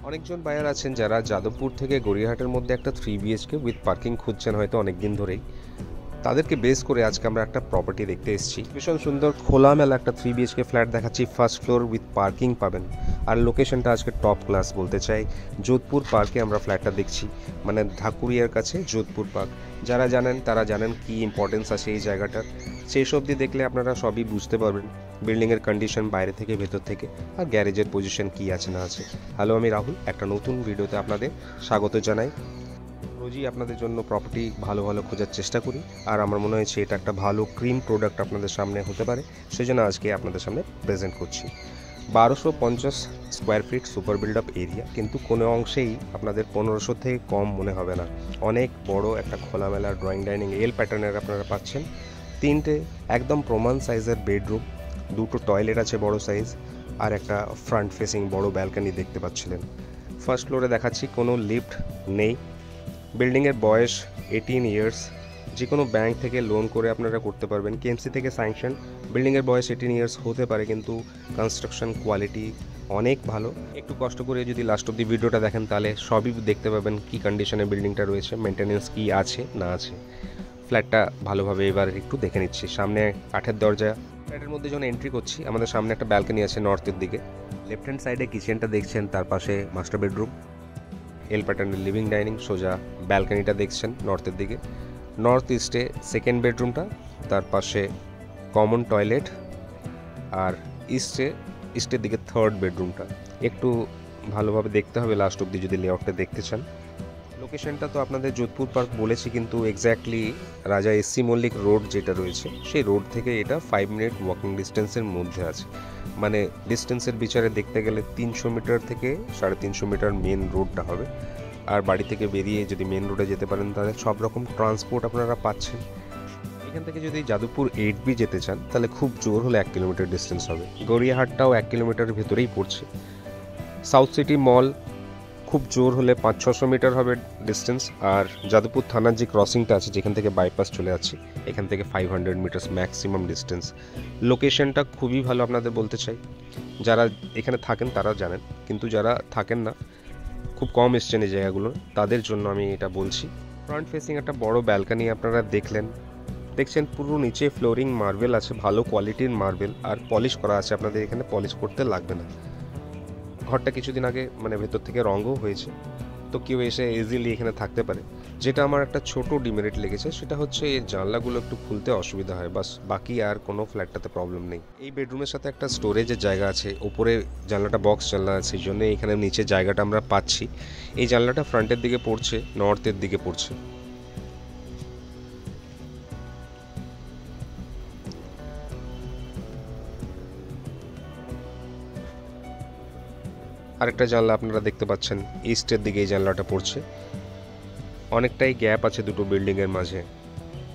অনেকজন বায়ার আছেন যারা যাদবপুর থেকে গড়িয়াহাটের মধ্যে একটা 3 BHK উইথ পার্কিং খুঁজছেন হয়তো অনেক দিন ধরেই। তাদেরকে বেস করে আজকে আমরা একটা প্রপার্টি দেখতে এসেছি। ভীষণ সুন্দর খোলামেলা একটা 3 BHK ফ্ল্যাট দেখাচ্ছি, ফার্স্ট ফ্লোর উইথ পার্কিং পাবেন। আর লোকেশনটা আজকে টপ ক্লাস বলতে চাই। যোধপুর পার্কে আমরা ফ্ল্যাটটা দেখছি, মানে ঢাকুরিয়ার কাছে যোধপুর পার্ক। যারা জানেন তারা জানেন কি ইম্পর্টেন্স আছে এই জায়গাটার। শেষ অবধি দেখলে আপনারা সবই বুঝতে পারবেন, বিল্ডিংয়ের কন্ডিশন বাইরে থেকে ভেতর থেকে, আর গ্যারেজের পজিশন কী আছে না আছে। হ্যালো, আমি রাহুল, একটা নতুন ভিডিওতে আপনাদের স্বাগত জানাই। রোজই আপনাদের জন্য প্রপার্টি ভালো ভালো খোঁজার চেষ্টা করি, আর আমার মনে হয়েছে এটা একটা ভালো ক্রিম প্রোডাক্ট আপনাদের সামনে হতে পারে, সেজন্য আজকে আপনাদের সামনে প্রেজেন্ট করছি। 1250 square feet super build up area, কিন্তু কোনো অংশেই আপনাদের 1500 থেকে কম মনে হবে না। অনেক বড় একটা খোলামেলা ড্রয়িং ডাইনিং এল প্যাটার্নের আপনারা পাচ্ছেন। 3টে একদম প্রমাণ সাইজের বেডরুম, 2টো টয়লেট আছে বড় সাইজ, আর একটা ফ্রন্ট ফেসিং বড় ব্যালকনি দেখতে পাচ্ছিলেন। ফার্স্ট ফ্লোরে দেখাচ্ছি, কোনো লিফট নেই। বিল্ডিংয়ের বয়স 18 ইয়ার্স। যে কোনো ব্যাংক থেকে লোন করে আপনারা করতে পারবেন, কেএমসি থেকে স্যাংশন। বিল্ডিংয়ের বয়স 18 ইয়ার্স হতে পারে, কিন্তু কনস্ট্রাকশন কোয়ালিটি অনেক ভালো। একটু কষ্ট করে যদি লাস্ট অব্দি ভিডিওটা দেখেন তাহলে সবই দেখতে পাবেন কী কন্ডিশনে বিল্ডিংটা রয়েছে, মেনটেনেন্স কী আছে না আছে। ফ্ল্যাটটা ভালোভাবে এবার একটু দেখে নিচ্ছি। সামনে কাঠের দরজা। ফ্ল্যাটের মধ্যে যখন এন্ট্রি করছি, আমাদের সামনে একটা ব্যালকনি আছে নর্থের দিকে। লেফট হ্যান্ড সাইডে কিচেনটা দেখছেন, তার পাশে মাস্টার বেডরুম, এল প্যাটার্নের লিভিং ডাইনিং, সোজা ব্যালকনিটা দেখছেন নর্থের দিকে। নর্থ ইস্টে সেকেন্ড বেডরুমটা, তার পাশে কমন টয়লেট, আর ইস্টের দিকে থার্ড বেডরুমটা। একটু ভালোভাবে দেখতে হবে লাস্ট অব্দি যদি লেআউটটা দেখতে চান। লোকেশনটা তো আপনাদের যোধপুর পার্ক বলেছি, কিন্তু এক্স্যাক্টলি রাজা এসসি মল্লিক রোড যেটা রয়েছে সেই রোড থেকে এটা 5 মিনিট ওয়াকিং ডিস্টেন্সের মধ্যে আছে। মানে ডিস্টেন্সের বিচারে দেখতে গেলে 300 মিটার থেকে 350 মিটার মেন রোডটা হবে। আর বাড়ি থেকে বেরিয়ে যদি মেন রোডে যেতে পারেন তাহলে সব রকম ট্রান্সপোর্ট আপনারা পাচ্ছেন। এখান থেকে যদি যাদবপুর 8B যেতে চান তাহলে খুব জোর হলে 1 কিলোমিটার ডিস্টেন্স হবে। গড়িয়াহাটটাও 1 কিলোমিটারের ভেতরেই পড়ছে। সাউথ সিটি মল খুব জোর হলে 500-600 মিটার হবে ডিস্টেন্স। আর যাদবপুর থানার যে ক্রসিংটা আছে যেখান থেকে বাইপাস চলে যাচ্ছে, এখান থেকে 500 মিটার্স ম্যাক্সিমাম ডিস্টেন্স। লোকেশনটা খুবই ভালো আপনাদের বলতে চাই। যারা এখানে থাকেন তারা জানেন, কিন্তু যারা থাকেন না, খুব কম এসছেন এই জায়গাগুলো, তাদের জন্য আমি এটা বলছি। ফ্রন্ট ফেসিং একটা বড় ব্যালকনি আপনারা দেখছেন পুরো নিচে ফ্লোরিং মার্বেল আছে, ভালো কোয়ালিটির মার্বেল, আর পলিশ করা আছে। আপনাদের এখানে পলিশ করতে লাগবে না। ঘরটা কিছুদিন আগে মানে ভেতর থেকে রঙও হয়েছে, তো কেউ এসে ইজিলি এখানে থাকতে পারে। যেটা আমার একটা ছোট ডিমেরিট লেগেছে সেটা হচ্ছে এই জানলাগুলো একটু খুলতে অসুবিধা হয়, বাস। বাকি আর কোনো ফ্ল্যাটটাতে প্রবলেম নেই। এই বেডরুমের সাথে একটা স্টোরেজের জায়গা আছে, ওপরে জানলাটা বক্স জানলা আছে, সেই জন্য এখানে নিচে জায়গাটা আমরা পাচ্ছি। এই জানলাটা ফ্রন্টের দিকে পড়ছে, নর্থের দিকে পড়ছে। আরেকটা জানলা আপনারা দেখতে পাচ্ছেন, ইস্টের দিকে এই জানলাটা পড়ছে। অনেকটাই গ্যাপ আছে দুটো বিল্ডিংয়ের মাঝে।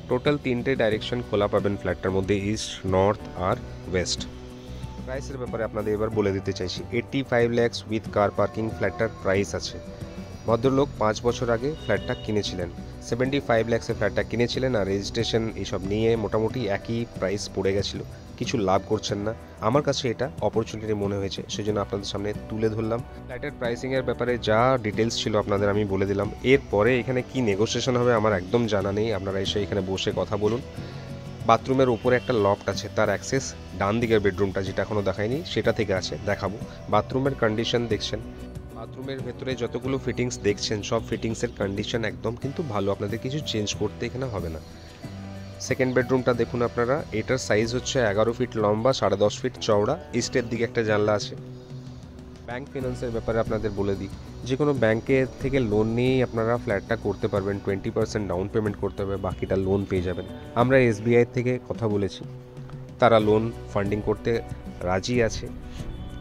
টোটাল 3টে ডাইরেকশন খোলা পাবেন ফ্ল্যাটটার মধ্যে, ইস্ট, নর্থ আর ওয়েস্ট। প্রাইসের ব্যাপারে আপনাদের এবার বলে দিতে চাইছি। 85 lakhs উইথ কার পার্কিং ফ্ল্যাটটার প্রাইস আছে। ভদ্রলোক 5 বছর আগে ফ্ল্যাটটা কিনেছিলেন, 75 lakhs ফ্ল্যাটটা কিনেছিলেন, আর রেজিস্ট্রেশন এইসব নিয়ে মোটামুটি একই প্রাইস পড়ে গেছিলো। কিছু লাভ করছেন না। আমার কাছে এটা অপরচুনিটি মনে হয়েছে, সেজন্য আপনাদের সামনে তুলে ধরলাম। ফ্ল্যাটের প্রাইসিংয়ের ব্যাপারে যা ডিটেলস ছিল আপনাদের আমি বলে দিলাম। এরপরে এখানে কি নেগোসিয়েশন হবে আমার একদম জানা নেই, আপনারা এসে এখানে বসে কথা বলুন। বাথরুমের উপরে একটা লফট আছে, তার অ্যাক্সেস ডান দিকের বেডরুমটা যেটা এখনও দেখায়নি সেটা থেকে আছে, দেখাবো। বাথরুমের কন্ডিশন দেখছেন, বাথরুমের ভেতরে যতগুলো ফিটিংস দেখছেন সব ফিটিংসের কন্ডিশন একদম কিন্তু ভালো, আপনাদের কিছু চেঞ্জ করতে এখানে হবে না। সেকেন্ড বেডরুমটা দেখুন আপনারা, এটার সাইজ হচ্ছে 11 ফিট লম্বা, 10.5 ফিট চওড়া। ইস্টের দিকে একটা জানলা আছে। ব্যাংক ফিনান্সের ব্যাপারে আপনাদের বলে দিই, যে কোনো ব্যাংকের থেকে লোন নিয়েই আপনারা ফ্ল্যাটটা করতে পারবেন। 20% ডাউন পেমেন্ট করতে হবে, বাকিটা লোন পেয়ে যাবেন। আমরা SBI থেকে কথা বলেছি, তারা লোন ফান্ডিং করতে রাজি আছে।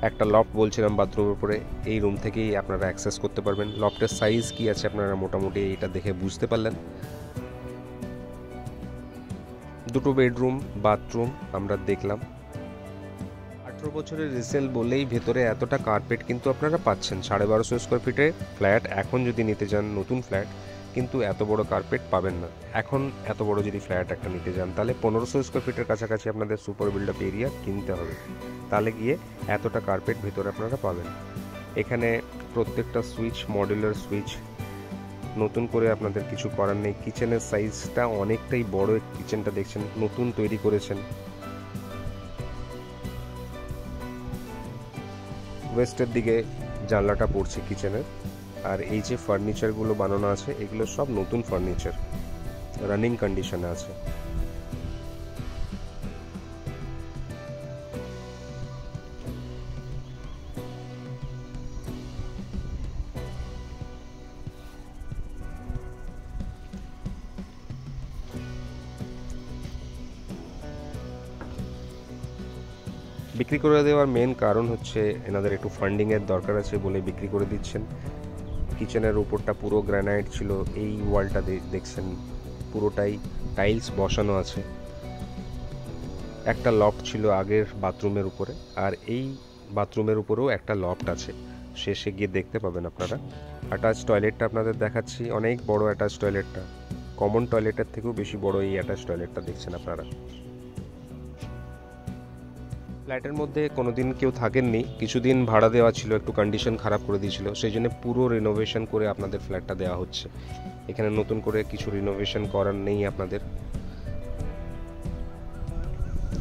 একটা লফট বলছিলাম বাথরুমের উপরে, এই রুম থেকেই আপনারা অ্যাক্সেস করতে পারবেন। লফটের সাইজ কি আছে আপনারা মোটামুটি এটা দেখে বুঝতে পারলেন। দুটো বেডরুম, বাথরুম আমরা দেখলাম। 18 বছরের রিসেল বলেই ভেতরে এতটা কার্পেট কিন্তু আপনারা পাচ্ছেন। 1250 স্কোয়ার ফিটের ফ্ল্যাট এখন যদি নিতে যান, নতুন ফ্ল্যাট, কিন্তু এত বড় কার্পেট পাবেন না। এখন এত বড় যদি ফ্ল্যাট একটা নিতে যান তাহলে 1500 স্কোয়ার ফিটের কাছাকাছি আপনাদের সুপার বিল্ড আপ এরিয়া কিনতে হবে, তাহলে গিয়ে এতটা কার্পেট ভেতরে আপনারা পাবেন। এখানে প্রত্যেকটা সুইচ মডুলার সুইচ, নতুন করে আপনাদের কিছু করার নেই। কিচেনের সাইজটা অনেকটাই বড়, কিচেনটা দেখছেন নতুন তৈরি করেছেন। ওয়েস্টের দিকে জানলাটা পড়ছে কিচেনের। আর এই যে ফার্নিচারগুলো বানানো আছে এগুলো সব নতুন ফার্নিচার, রানিং কন্ডিশনে আছে। বিক্রি করে দেওয়ার মেন কারণ হচ্ছে এনাদের একটু ফান্ডিংয়ের দরকার আছে বলে বিক্রি করে দিচ্ছেন। কিচেনের উপরটা পুরো গ্রানাইট ছিল, এই ওয়ালটা দেখছেন পুরোটাই টাইলস বসানো আছে। একটা লফট ছিল আগের বাথরুমের উপরে, আর এই বাথরুমের উপরেও একটা লফট আছে, শেষে গিয়ে দেখতে পাবেন আপনারা। অ্যাটাচ টয়লেটটা আপনাদের দেখাচ্ছি, অনেক বড় অ্যাটাচ টয়লেটটা, কমন টয়লেটের থেকেও বেশি বড় এই অ্যাটাচ টয়লেটটা দেখছেন আপনারা। ফ্ল্যাটের মধ্যে কোনোদিন কেউ থাকেননি, কিছুদিন ভাড়া দেওয়া ছিল, একটু কন্ডিশন খারাপ করে দিয়েছিল, সেই জন্য পুরো রিনোভেশন করে আপনাদের ফ্ল্যাটটা দেওয়া হচ্ছে। এখানে নতুন করে কিছু রিনোভেশন করার নেই আপনাদের।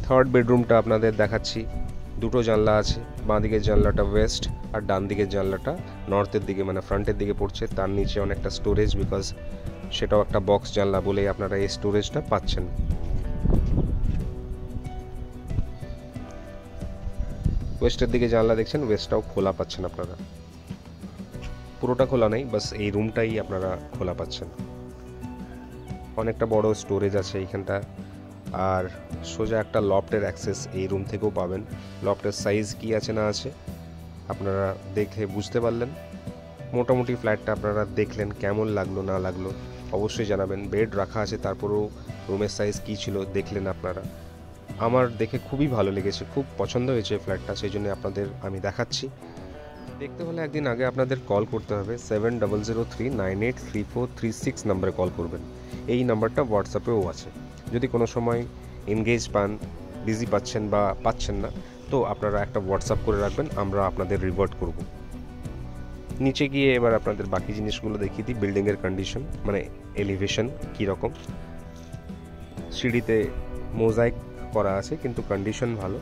থার্ড বেডরুমটা আপনাদের দেখাচ্ছি, দুটো জানলা আছে, বাঁ দিকের জানলাটা ওয়েস্ট আর ডান দিকের জানলাটা নর্থের দিকে মানে ফ্রন্টের দিকে পড়ছে। তার নিচে অনেকটা স্টোরেজ, বিকজ সেটাও একটা বক্স জানলা বলে আপনারা এই স্টোরেজটা পাচ্ছেন। ওয়েস্টের দিকে জানলা দেখছেন, ওয়েস্টটাও খোলা পাচ্ছেন আপনারা, পুরোটা খোলা নেই, বাস এই রুমটাই আপনারা খোলা পাচ্ছেন। অনেকটা বড় স্টোরেজ আছে এইখানটা, আর সোজা একটা লফটের অ্যাক্সেস এই রুম থেকেও পাবেন। লফটের সাইজ কি আছে না আছে আপনারা দেখে বুঝতে পারলেন। মোটামুটি ফ্ল্যাটটা আপনারা দেখলেন, কেমন লাগলো না লাগলো অবশ্যই জানাবেন। বেড রাখা আছে, তারপরেও রুমের সাইজ কি ছিল দেখলেন আপনারা। আমার দেখে খুবই ভালো লেগেছে, খুব পছন্দ হয়েছে ফ্ল্যাটটা, সেই জন্য আপনাদের আমি দেখাচ্ছি। দেখতে হলে একদিন আগে আপনাদের কল করতে হবে, 7003983436 নম্বরে কল করবেন। এই নাম্বারটা হোয়াটসঅ্যাপেও আছে। যদি কোনো সময় এনগেজ পান, বিজি পাচ্ছেন বা পাচ্ছেন না, তো আপনারা একটা হোয়াটসঅ্যাপ করে রাখবেন, আমরা আপনাদের রিভার্ট করব। নিচে গিয়ে এবার আপনাদের বাকি জিনিসগুলো দেখিয়ে দিই। বিল্ডিংয়ের কন্ডিশন মানে এলিভেশন কীরকম, সিঁড়িতে মোজাইক করা আছে কিন্তু কন্ডিশন ভালো।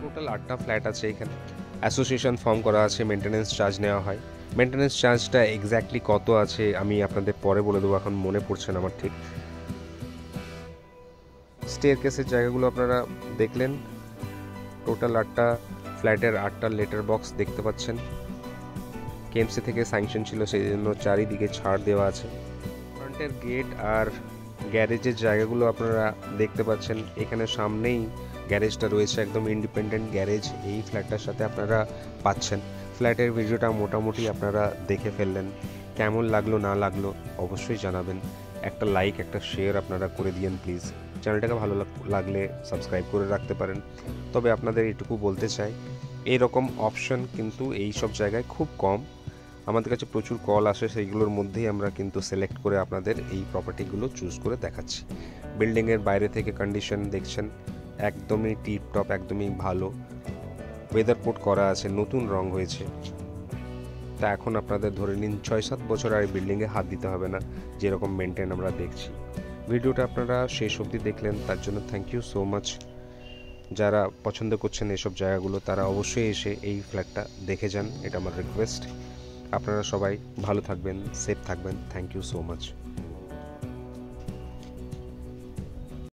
টোটাল 8টা ফ্ল্যাট আছে এখানে, অ্যাসোসিয়েশন ফর্ম করা আছে, মেনটেন্যান্স চার্জ নেওয়া হয়। মেনটেন্যান্স চার্জটা এক্স্যাক্টলি কত আছে আমি আপনাদের পরে বলে দেবো, এখন মনে পড়ছে না আমার ঠিক। স্টেয়ারকেসের জায়গাগুলো আপনারা দেখলেন। টোটাল 8টা ফ্ল্যাটের 8টা লেটার বক্স দেখতে পাচ্ছেন। কেএমসি থেকে স্যাংশন ছিল, সেই জন্য চারিদিকে ছাড় দেওয়া আছে। ফ্রন্টের গেট আর গ্যারেজের জায়গাগুলো আপনারা দেখতে পাচ্ছেন। এখানে সামনেই গ্যারেজটা রয়েছে, একদম ইন্ডিপেন্ডেন্ট গ্যারেজ এই ফ্ল্যাটটার সাথে আপনারা পাচ্ছেন। ফ্ল্যাটের ভিডিওটা মোটামুটি আপনারা দেখে ফেললেন, কেমন লাগলো না লাগলো অবশ্যই জানাবেন। একটা লাইক একটা শেয়ার আপনারা করে দিয়েন প্লিজ। চ্যানেলটাকে ভালো লাগলে সাবস্ক্রাইব করে রাখতে পারেন। তবে আপনাদের এটুকু বলতে চাই, এইরকম অপশন কিন্তু এই সব জায়গায় খুব কম। আমাদের কাছে প্রচুর কল আসে, সেইগুলোর মধ্যেই আমরা কিন্তু সিলেক্ট করে আপনাদের এই প্রপার্টিগুলো চুজ করে দেখাচ্ছি। বিল্ডিংয়ের বাইরে থেকে কন্ডিশন দেখছেন একদমই টিপটপ, একদমই ভালো। ওয়েদার পোর্ট করা আছে, নতুন রং হয়েছে। তা এখন আপনাদের ধরে নিন 6-7 বছর আর বিল্ডিংয়ে হাত দিতে হবে না, যেরকম মেনটেন আমরা দেখছি। ভিডিওটা আপনারা শেষ অবধি দেখলেন, তার জন্য থ্যাংক ইউ সো মাচ। যারা পছন্দ করছেন এসব জায়গাগুলো তারা অবশ্যই এসে এই ফ্ল্যাটটা দেখে যান, এটা আমার রিকোয়েস্ট। আপনারা সবাই ভালো থাকবেন, সেফ থাকবেন। Thank you so much.